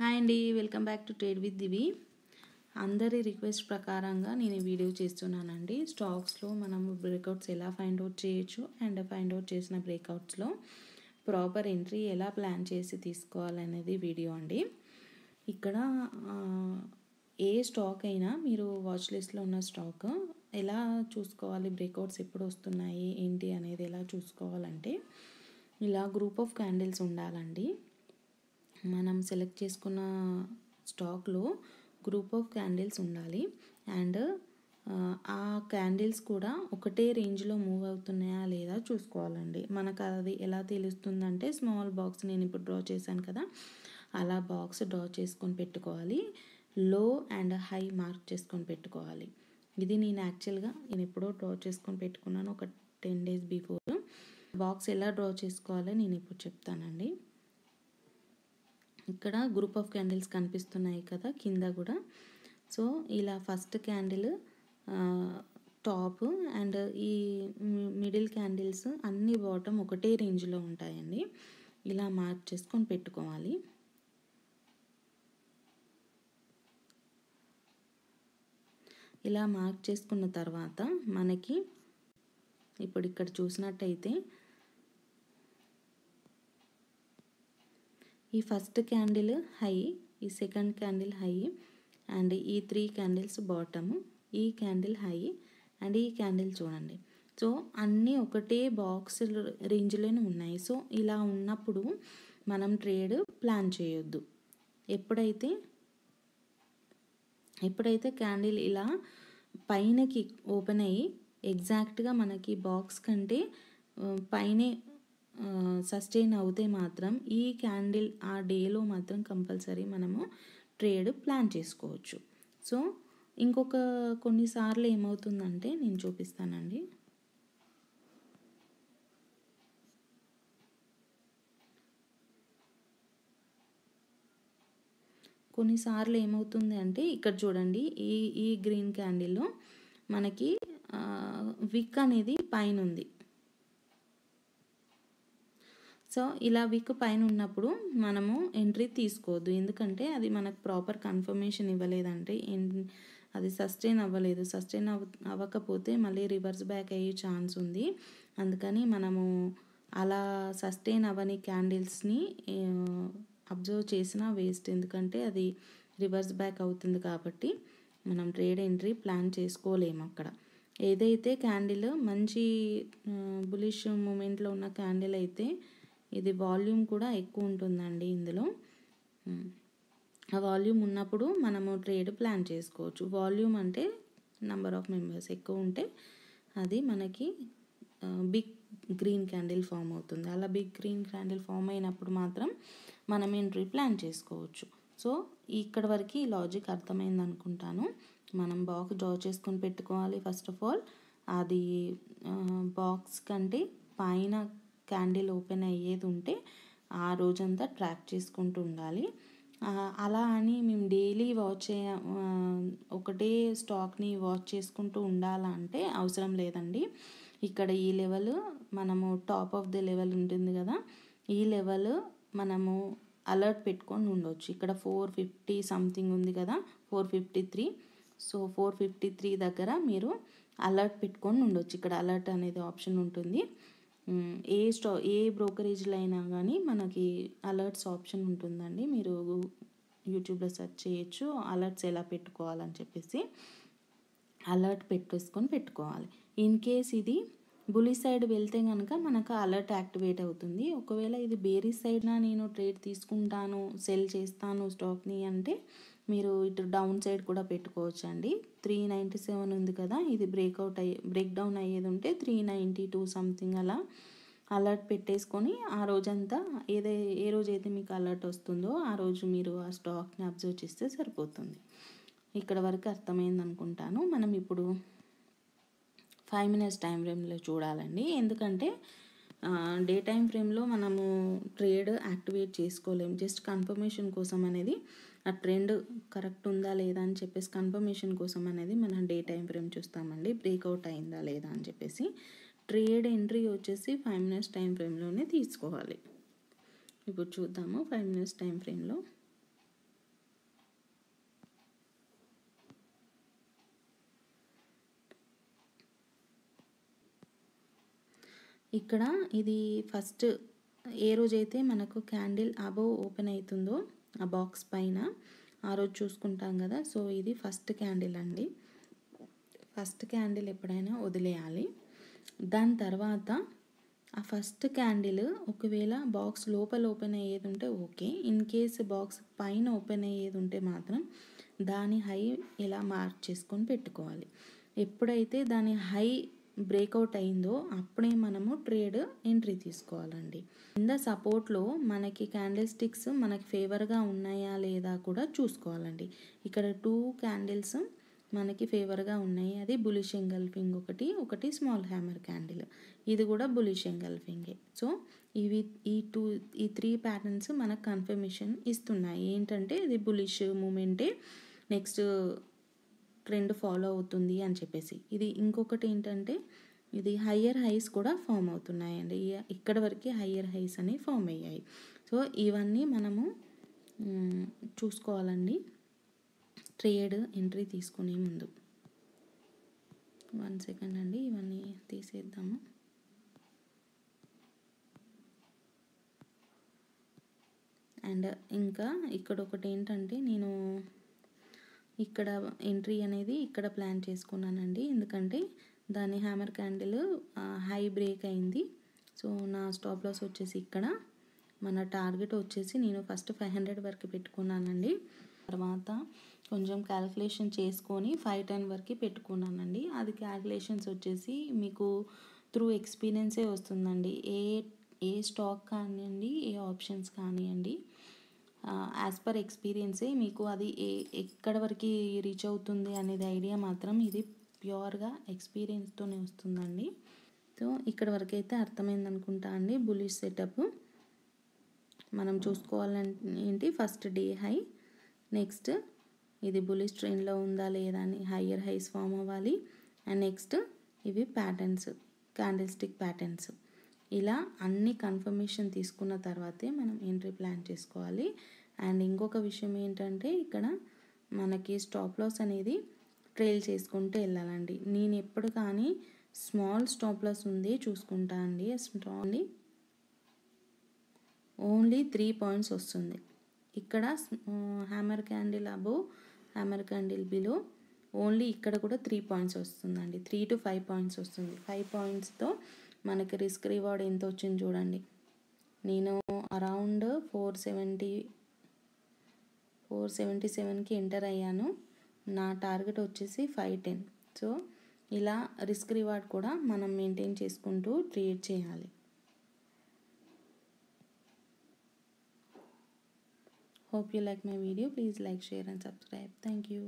Hi అండి, welcome back to trade with Divi. అందరి request ప్రకారంగా నేను ఈ వీడియో చేస్తున్నానండి. స్టాక్స్లో మనం బ్రేక్అవుట్స్ ఎలా ఫైండ్ అవుట్ చేయొచ్చు అండ్ ఫైండ్ అవుట్ చేసిన బ్రేక్అవుట్స్లో ప్రాపర్ ఎంట్రీ ఎలా ప్లాన్ చేసి తీసుకోవాలనేది వీడియో అండి. ఇక్కడ ఏ స్టాక్ అయినా మీరు వాచ్ లిస్ట్లో ఉన్న స్టాక్ ఎలా చూసుకోవాలి, బ్రేక్అవుట్స్ ఎప్పుడు వస్తున్నాయి ఏంటి అనేది ఎలా చూసుకోవాలంటే ఇలా గ్రూప్ ఆఫ్ క్యాండిల్స్ ఉండాలండి. మనం సెలెక్ట్ చేసుకున్న స్టాక్లో గ్రూప్ ఆఫ్ క్యాండిల్స్ ఉండాలి అండ్ ఆ క్యాండిల్స్ కూడా ఒకటే రేంజ్లో మూవ్ అవుతున్నాయా లేదా చూసుకోవాలండి. మనకు అది ఎలా తెలుస్తుందంటే స్మాల్ బాక్స్ నేను ఇప్పుడు డ్రా చేశాను కదా, అలా బాక్స్ డ్రా చేసుకొని పెట్టుకోవాలి. లో అండ్ హై మార్క్ చేసుకొని పెట్టుకోవాలి. ఇది నేను ఎప్పుడో డ్రా చేసుకొని పెట్టుకున్నాను, ఒక 10 days బిఫోర్. బాక్స్ ఎలా డ్రా చేసుకోవాలో నేను ఇప్పుడు చెప్తానండి. ఇక్కడ గ్రూప్ ఆఫ్ క్యాండిల్స్ కనిపిస్తున్నాయి కదా కింద కూడా. సో ఇలా ఫస్ట్ క్యాండిల్ టాప్ అండ్ ఈ మిడిల్ క్యాండిల్స్ అన్ని బాటమ్ ఒకటే రేంజ్లో ఉంటాయండి. ఇలా మార్క్ చేసుకొని పెట్టుకోవాలి. ఇలా మార్క్ చేసుకున్న తర్వాత మనకి ఇప్పుడు ఇక్కడ చూసినట్టయితే ఈ ఫస్ట్ క్యాండిల్ హై, ఈ సెకండ్ క్యాండిల్ హై అండ్ ఈ 3 క్యాండిల్స్ బాటమ్, ఈ క్యాండిల్ హై అండ్ ఈ క్యాండిల్ చూడండి. సో అన్నీ ఒకటే బాక్స్ రేంజ్లోనే ఉన్నాయి. సో ఇలా ఉన్నప్పుడు మనం ట్రేడ్ ప్లాన్ చేయొద్దు. ఎప్పుడైతే క్యాండిల్ ఇలా పైనకి ఓపెన్ అయ్యి ఎగ్జాక్ట్గా మనకి బాక్స్ కంటే పైనే సస్టైన్ అవుతే మాత్రం ఈ క్యాండిల్ ఆ డేలో మాత్రం కంపల్సరీ మనము ట్రేడ్ ప్లాన్ చేసుకోవచ్చు. సో కొన్నిసార్లు ఏమవుతుందంటే నేను చూపిస్తానండి. కొన్నిసార్లు ఏమవుతుంది అంటే ఇక్కడ చూడండి, ఈ గ్రీన్ క్యాండిల్లో మనకి విక్ అనేది పైన ఉంది. సో ఇలా విక్ పైన ఉన్నప్పుడు మనము ఎంట్రీ తీసుకోవద్దు, ఎందుకంటే అది మనకు ప్రాపర్ కన్ఫర్మేషన్ ఇవ్వలేదంటే అది సస్టైన్ అవ్వలేదు. సస్టైన్ అవ్వకపోతే మళ్ళీ రివర్స్ బ్యాక్ అయ్యే ఛాన్స్ ఉంది. అందుకని మనము అలా సస్టైన్ అవ్వని క్యాండిల్స్ని అబ్జర్వ్ చేసినా వేస్ట్, ఎందుకంటే అది రివర్స్ బ్యాక్ అవుతుంది కాబట్టి మనం ట్రేడ్ ఎంట్రీ ప్లాన్ చేసుకోలేము. అక్కడ ఏదైతే క్యాండిల్ మంచి బులిష్ మూమెంట్లో ఉన్న క్యాండిల్ అయితే ఇది వాల్యూమ్ కూడా ఎక్కువ ఉంటుందండి. ఇందులో ఆ వాల్యూమ్ ఉన్నప్పుడు మనము ట్రేడ్ ప్లాన్ చేసుకోవచ్చు. వాల్యూమ్ అంటే నెంబర్ ఆఫ్ మెంబర్స్ ఎక్కువ ఉంటే అది మనకి బిగ్ గ్రీన్ క్యాండిల్ ఫామ్ అవుతుంది. అలా బిగ్ గ్రీన్ క్యాండిల్ ఫామ్ అయినప్పుడు మాత్రం మనం ఎంట్రీ ప్లాన్ చేసుకోవచ్చు. సో ఇక్కడ వరకు ఈ లాజిక్ అర్థమైంది అనుకుంటాను. మనం బాక్స్ డ్రా చేసుకొని పెట్టుకోవాలి. ఫస్ట్ ఆఫ్ ఆల్ అది బాక్స్ కంటే పైన క్యాండిల్ ఓపెన్ అయ్యేది ఉంటే ఆ రోజంతా ట్రాక్ చేసుకుంటూ ఉండాలి. అలా అని మేము డైలీ ఒకటే స్టాక్ని వాచ్ చేసుకుంటూ ఉండాలంటే అవసరం లేదండి. ఇక్కడ ఈ లెవెల్ మనము టాప్ ఆఫ్ ది లెవెల్ ఉంటుంది కదా, ఈ లెవెల్ మనము అలర్ట్ పెట్టుకొని ఉండొచ్చు. ఇక్కడ 450 సంథింగ్ ఉంది కదా, 453. సో 453 దగ్గర మీరు అలర్ట్ పెట్టుకొని ఉండొచ్చు. ఇక్కడ అలర్ట్ అనేది ఆప్షన్ ఉంటుంది. ఏ బ్రోకరేజ్లో అయినా కానీ మనకి అలర్ట్స్ ఆప్షన్ ఉంటుందండి. మీరు యూట్యూబ్లో సెర్చ్ చేయొచ్చు అలర్ట్స్ ఎలా పెట్టుకోవాలని చెప్పేసి. అలర్ట్ పెట్టుకోవాలి. ఇన్ కేస్ ఇది బులి సైడ్ వెళ్తే కనుక మనకు అలర్ట్ యాక్టివేట్ అవుతుంది. ఒకవేళ ఇది బేరీ సైడ్న నేను ట్రేడ్ తీసుకుంటాను, సెల్ చేస్తాను స్టాక్ని అంటే మీరు ఇటు డౌన్ సైడ్ కూడా పెట్టుకోవచ్చు అండి. 397 ఉంది కదా, ఇది బ్రేక్ డౌన్ అయ్యేది ఉంటే 392 సంథింగ్ అలా అలర్ట్ పెట్టేసుకొని ఆ రోజంతా ఏ రోజైతే మీకు అలర్ట్ వస్తుందో ఆ రోజు మీరు ఆ స్టాక్ని అబ్జర్వ్ చేస్తే సరిపోతుంది. ఇక్కడ వరకు అర్థమైంది అనుకుంటాను. మనం ఇప్పుడు 5 minutes టైం ఫ్రేమ్లో చూడాలండి, ఎందుకంటే డే టైం ఫ్రేమ్లో మనము ట్రేడ్ యాక్టివేట్ చేసుకోలేము. జస్ట్ కన్ఫర్మేషన్ కోసం అనేది ఆ ట్రెండ్ కరెక్ట్ ఉందా లేదా అని చెప్పేసి కన్ఫర్మేషన్ కోసం అనేది మనం డే టైం ఫ్రేమ్ చూస్తామండి, బ్రేక్అవుట్ అయిందా లేదా అని చెప్పేసి. ట్రేడ్ ఎంట్రీ వచ్చేసి 5 minutes టైం ఫ్రేమ్లోనే తీసుకోవాలి. ఇప్పుడు చూద్దాము 5 minutes టైం ఫ్రేమ్లో. ఇక్కడ ఇది ఫస్ట్ ఏ రోజైతే మనకు క్యాండిల్ అబోవ్ ఓపెన్ అవుతుందో ఆ బాక్స్ పైన ఆ రోజు చూసుకుంటాం కదా. సో ఇది ఫస్ట్ క్యాండిల్ అండి. ఫస్ట్ క్యాండిల్ ఎప్పుడైనా వదిలేయాలి. దాని తర్వాత ఆ ఫస్ట్ క్యాండిల్ ఒకవేళ బాక్స్ లోపల ఓపెన్ అయ్యేది ఉంటే ఓకే. ఇన్ కేస్ బాక్స్ పైన ఓపెన్ అయ్యేది ఉంటే మాత్రం దాని హై ఇలా మార్క్ చేసుకొని పెట్టుకోవాలి. ఎప్పుడైతే దాని హై బ్రేక్అవుట్ అయిందో అప్పుడే మనము ట్రేడ్ ఎంట్రీ తీసుకోవాలండి. కింద సపోర్ట్లో మనకి క్యాండిల్ స్టిక్స్ మనకి ఫేవర్గా ఉన్నాయా లేదా కూడా చూసుకోవాలండి. ఇక్కడ 2 క్యాండిల్స్ మనకి ఫేవర్గా ఉన్నాయి. అది బులిష్ ఎంగల్ఫింగ్ ఒకటి స్మాల్ హ్యామర్ క్యాండిల్, ఇది కూడా బులిష్ ఎంగల్ఫింగే. సో ఈ 3 ప్యాటర్న్స్ మనకు కన్ఫర్మేషన్ ఇస్తున్నాయి ఏంటంటే ఇది బులిష్ మూమెంటే, నెక్స్ట్ ట్రెండ్ ఫాలో అవుతుంది అని చెప్పేసి. ఇది ఇంకొకటి ఏంటంటే ఇది హయ్యర్ హైస్ కూడా ఫామ్ అవుతున్నాయండి. ఇక్కడ వరకు హయ్యర్ హైస్ అనేవి ఫామ్ అయ్యాయి. సో ఇవన్నీ మనము చూసుకోవాలండి ట్రేడ్ ఎంట్రీ తీసుకునే ముందు. 1 సెకండ్ అండి, ఇవన్నీ తీసేద్దాము. అండ్ ఇంకా ఇక్కడ ఒకటి ఏంటంటే నేను ఇక్కడ ఎంట్రీ అనేది ఇక్కడ ప్లాన్ చేసుకున్నానండి. ఎందుకంటే దాని హ్యామర్ క్యాండిల్ హై బ్రేక్ అయింది. సో నా స్టాప్ లాస్ వచ్చేసి ఇక్కడ, మన టార్గెట్ వచ్చేసి నేను ఫస్ట్ 500 వరకు పెట్టుకున్నానండి. తర్వాత కొంచెం క్యాలిక్యులేషన్ చేసుకొని 510 వరకు పెట్టుకున్నానండి. అది క్యాలిక్యులేషన్స్ వచ్చేసి మీకు త్రూ ఎక్స్పీరియన్సే వస్తుందండి. ఏ స్టాక్ కానివ్వండి, ఏ ఆప్షన్స్ కానివ్వండి, యాజ్ పర్ ఎక్స్పీరియన్సే మీకు అది ఎక్కడ వరకు రీచ్ అవుతుంది అనేది ఐడియా మాత్రం ఇది ప్యూర్గా ఎక్స్పీరియన్స్తోనే వస్తుందండి. సో ఇక్కడ వరకు అయితే అర్థమైంది అనుకుంటా అండి. బులిష్ సెటప్ మనం చూసుకోవాలంటే ఏంటి, ఫస్ట్ డే హై, నెక్స్ట్ ఇది బులిష్ ట్రెండ్లో ఉందా లేదా అని హయ్యర్ హైస్ ఫామ్ అవ్వాలి. అండ్ నెక్స్ట్ ఇవి ప్యాటర్న్స్, క్యాండిల్ స్టిక్ ప్యాటర్న్స్. ఇలా అన్ని కన్ఫర్మేషన్ తీసుకున్న తర్వాతే మనం ఎంట్రీ ప్లాన్ చేసుకోవాలి. అండ్ ఇంకొక విషయం ఏంటంటే ఇక్కడ మనకి స్టాప్ లాస్ అనేది ట్రైల్ చేసుకుంటూ వెళ్ళాలండి. నేను ఎప్పుడు కానీ స్మాల్ స్టాప్ లాస్ ఉంది చూసుకుంటా అండి. ఓన్లీ 3 పాయింట్స్ వస్తుంది. ఇక్కడ hammer candle above, hammer candle below, only ఇక్కడ కూడా 3 పాయింట్స్ వస్తుందండి. 3 to 5 పాయింట్స్ వస్తుంది. 5 పాయింట్స్తో మనకి రిస్క్ రివార్డ్ ఎంత వచ్చింది చూడండి. నేను అరౌండ్ 477కి ఎంటర్ అయ్యాను. నా టార్గెట్ వచ్చేసి 510. సో ఇలా రిస్క్ రివార్డ్ కూడా మనం మెయింటైన్ చేసుకుంటూ ట్రేడ్ చేయాలి. Hope you like my video. Please like, share and subscribe. Thank you.